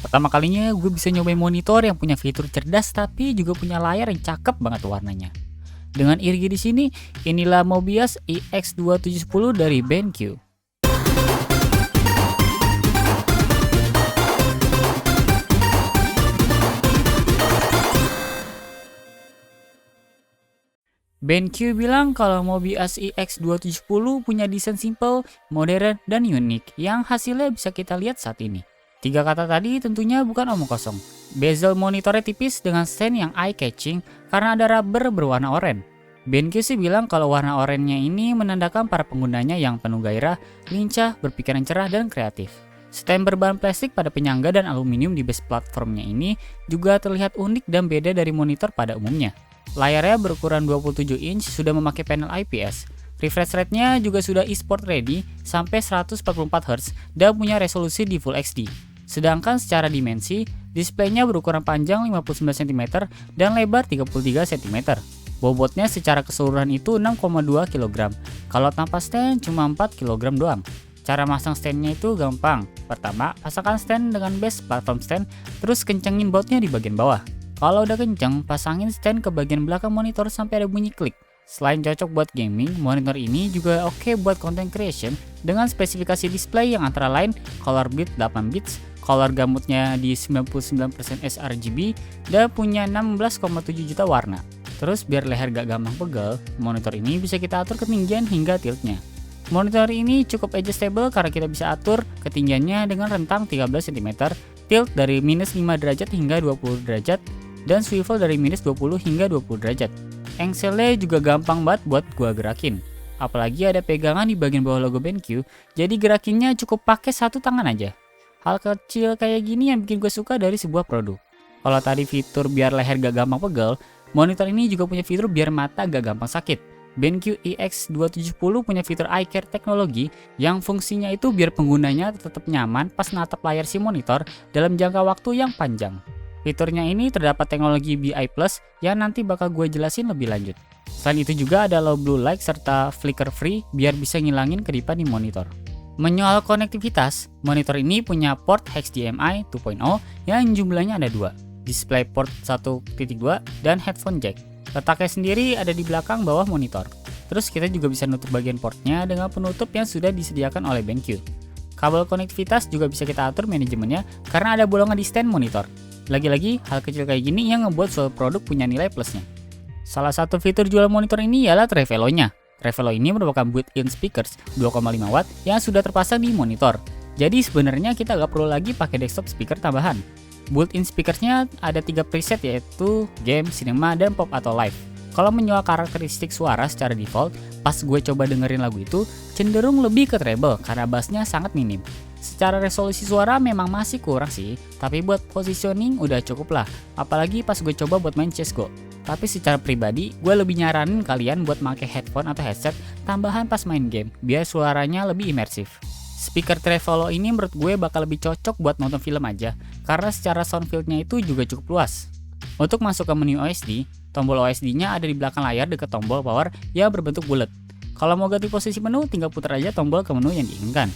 Pertama kalinya gue bisa nyobain monitor yang punya fitur cerdas tapi juga punya layar yang cakep banget warnanya. Dengan irgi di sini, inilah Mobius EX2710 dari BenQ. BenQ bilang kalau Mobius EX2710 punya desain simple, modern, dan unik yang hasilnya bisa kita lihat saat ini. Tiga kata tadi tentunya bukan omong kosong. Bezel monitornya tipis dengan stand yang eye-catching karena ada rubber berwarna oranye. BenQ sih bilang kalau warna oranye ini menandakan para penggunanya yang penuh gairah, lincah, berpikiran cerah, dan kreatif. Stand berbahan plastik pada penyangga dan aluminium di base platformnya ini juga terlihat unik dan beda dari monitor pada umumnya. Layarnya berukuran 27 inch sudah memakai panel IPS. Refresh rate-nya juga sudah eSport ready sampai 144 Hz dan punya resolusi di Full HD. Sedangkan secara dimensi, displaynya berukuran panjang 59 cm dan lebar 33 cm. Bobotnya secara keseluruhan itu 6,2 kg. Kalau tanpa stand cuma 4 kg doang. Cara masang standnya itu gampang. Pertama, pasangkan stand dengan base platform stand, terus kencengin bautnya di bagian bawah. Kalau udah kenceng, pasangin stand ke bagian belakang monitor sampai ada bunyi klik. Selain cocok buat gaming, monitor ini juga oke buat content creation dengan spesifikasi display yang antara lain color beat 8 bits, color gamutnya di 99% sRGB, dan punya 16,7 juta warna. Terus biar leher gak gampang pegel, monitor ini bisa kita atur ketinggian hingga tiltnya. Monitor ini cukup adjustable karena kita bisa atur ketinggiannya dengan rentang 13 cm, tilt dari minus 5 derajat hingga 20 derajat, dan swivel dari minus 20 hingga 20 derajat. Engselnya juga gampang banget buat gua gerakin. Apalagi ada pegangan di bagian bawah logo BenQ, jadi gerakinnya cukup pakai satu tangan aja. Hal kecil kayak gini yang bikin gue suka dari sebuah produk. Kalau tadi fitur biar leher gak gampang pegel, monitor ini juga punya fitur biar mata gak gampang sakit. BenQ EX2710 punya fitur eye care teknologi yang fungsinya itu biar penggunanya tetap nyaman pas natap layar si monitor dalam jangka waktu yang panjang. Fiturnya ini terdapat teknologi BI Plus yang nanti bakal gue jelasin lebih lanjut. Selain itu juga ada low blue light serta flicker free biar bisa ngilangin kedipan di monitor. Menyoal konektivitas, monitor ini punya port HDMI 2.0 yang jumlahnya ada 2, display port 1.2, dan headphone jack. Letaknya sendiri ada di belakang bawah monitor. Terus kita juga bisa nutup bagian portnya dengan penutup yang sudah disediakan oleh BenQ. Kabel konektivitas juga bisa kita atur manajemennya karena ada bolongan di stand monitor. Lagi-lagi, hal kecil kayak gini yang ngebuat suatu produk punya nilai plusnya. Salah satu fitur jual monitor ini ialah Trevelo-nya. Trevelo ini merupakan built-in speakers 2,5 watt yang sudah terpasang di monitor. Jadi sebenarnya kita gak perlu lagi pakai desktop speaker tambahan. Built-in speakersnya ada 3 preset yaitu game, cinema, dan pop atau live. Kalau menyoal karakteristik suara secara default, pas gue coba dengerin lagu itu, cenderung lebih ke treble karena bassnya sangat minim. Secara resolusi suara memang masih kurang sih, tapi buat positioning udah cukup lah, apalagi pas gue coba buat main CSGO. Tapi secara pribadi, gue lebih nyaranin kalian buat pakai headphone atau headset tambahan pas main game, biar suaranya lebih imersif. Speaker Trevelo ini menurut gue bakal lebih cocok buat nonton film aja, karena secara sound field-nya itu juga cukup luas. Untuk masuk ke menu OSD, tombol OSD-nya ada di belakang layar dekat tombol power yang berbentuk bulat. Kalau mau ganti posisi menu, tinggal putar aja tombol ke menu yang diinginkan.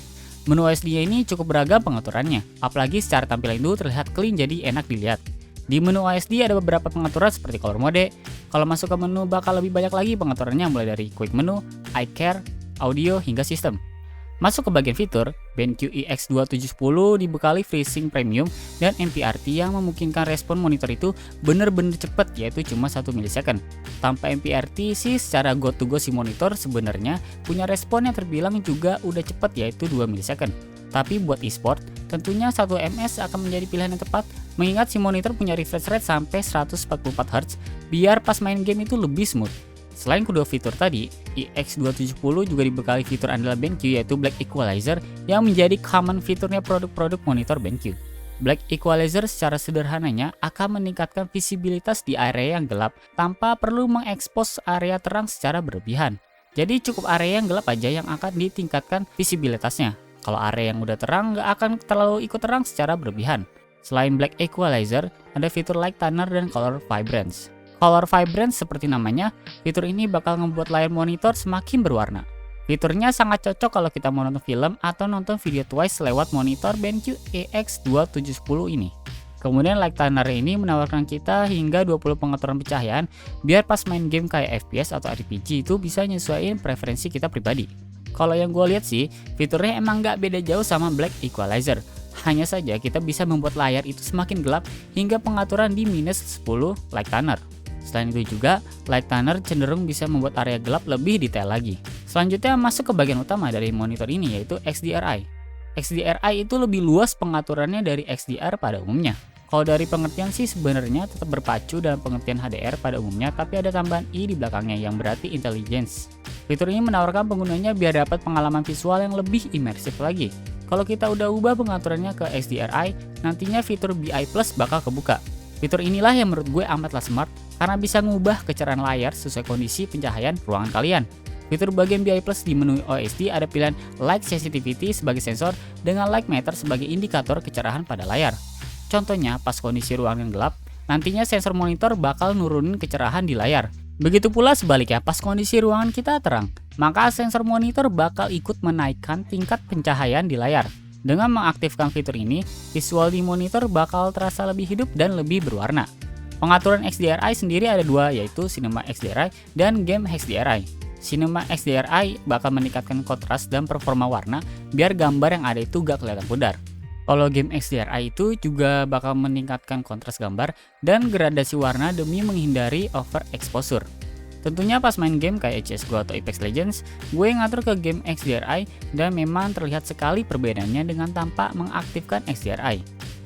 Menu OSD ini cukup beragam pengaturannya, apalagi secara tampilan itu terlihat clean jadi enak dilihat. Di menu OSD ada beberapa pengaturan seperti color mode. Kalau masuk ke menu bakal lebih banyak lagi pengaturannya mulai dari quick menu, eye care, audio, hingga sistem. Masuk ke bagian fitur, BenQ EX2710 dibekali FreeSync Premium dan MPRT yang memungkinkan respon monitor itu bener-bener cepat yaitu cuma 1 milisekund. Tanpa MPRT sih secara go-to-go si monitor sebenarnya punya respon yang terbilang juga udah cepat yaitu 2 milisekund. Tapi buat e-sport, tentunya 1 ms akan menjadi pilihan yang tepat mengingat si monitor punya refresh rate sampai 144 Hz biar pas main game itu lebih smooth. Selain kedua fitur tadi, EX2710 juga dibekali fitur andalan BenQ yaitu Black Equalizer yang menjadi common fiturnya produk-produk monitor BenQ. Black Equalizer secara sederhananya akan meningkatkan visibilitas di area yang gelap tanpa perlu mengekspos area terang secara berlebihan. Jadi cukup area yang gelap aja yang akan ditingkatkan visibilitasnya. Kalau area yang udah terang nggak akan terlalu ikut terang secara berlebihan. Selain Black Equalizer, ada fitur Light Toner dan Color Vibrance. Color Vibrance seperti namanya, fitur ini bakal membuat layar monitor semakin berwarna. Fiturnya sangat cocok kalau kita mau nonton film atau nonton video twice lewat monitor BenQ EX2710 ini. Kemudian Light Tuner ini menawarkan kita hingga 20 pengaturan pencahayaan biar pas main game kayak FPS atau RPG itu bisa nyesuaiin preferensi kita pribadi. Kalau yang gue lihat sih, fiturnya emang nggak beda jauh sama Black Equalizer. Hanya saja kita bisa membuat layar itu semakin gelap hingga pengaturan di minus 10 Light Tuner. Selain itu juga, Light Tuner cenderung bisa membuat area gelap lebih detail lagi. Selanjutnya masuk ke bagian utama dari monitor ini yaitu XDRI. XDRI itu lebih luas pengaturannya dari XDR pada umumnya. Kalau dari pengertian sih sebenarnya tetap berpacu dalam pengertian HDR pada umumnya, tapi ada tambahan I di belakangnya yang berarti intelligence. Fitur ini menawarkan penggunanya biar dapat pengalaman visual yang lebih imersif lagi. Kalau kita udah ubah pengaturannya ke XDRI, nantinya fitur BI Plus bakal kebuka. Fitur inilah yang menurut gue amatlah smart karena bisa ngubah kecerahan layar sesuai kondisi pencahayaan ruangan kalian. Fitur bagian BI Plus di menu OSD ada pilihan Light Sensitivity sebagai sensor dengan Light Meter sebagai indikator kecerahan pada layar. Contohnya, pas kondisi ruangan gelap, nantinya sensor monitor bakal nurunin kecerahan di layar. Begitu pula sebaliknya, pas kondisi ruangan kita terang, maka sensor monitor bakal ikut menaikkan tingkat pencahayaan di layar. Dengan mengaktifkan fitur ini, visual di monitor bakal terasa lebih hidup dan lebih berwarna. Pengaturan XDRI sendiri ada dua, yaitu Cinema XDRI dan Game XDRI. Cinema XDRI bakal meningkatkan kontras dan performa warna biar gambar yang ada itu gak kelihatan pudar. Kalau Game XDRI itu juga bakal meningkatkan kontras gambar dan gradasi warna demi menghindari overexposure. Tentunya pas main game kayak CSGO atau Apex Legends, gue ngatur ke Game XDRI dan memang terlihat sekali perbedaannya dengan tanpa mengaktifkan XDRI.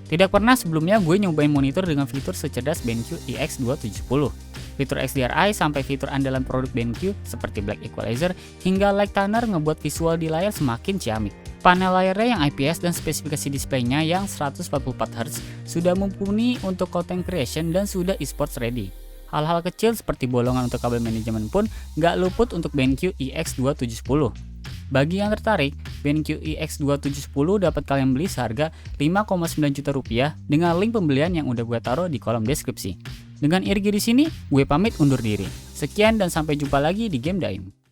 Tidak pernah sebelumnya gue nyobain monitor dengan fitur secerdas BenQ EX270. Fitur XDRI sampai fitur andalan produk BenQ seperti Black Equalizer hingga Light Tuner ngebuat visual di layar semakin ciamik. Panel layarnya yang IPS dan spesifikasi displaynya yang 144Hz sudah mumpuni untuk content creation dan sudah esports ready. Hal-hal kecil seperti bolongan untuk kabel manajemen pun gak luput untuk BenQ EX270. Bagi yang tertarik, BenQ EX270 dapat kalian beli seharga 5,9 juta rupiah dengan link pembelian yang udah gue taruh di kolom deskripsi. Dengan Irgi di sini, gue pamit undur diri. Sekian dan sampai jumpa lagi di Game Daim.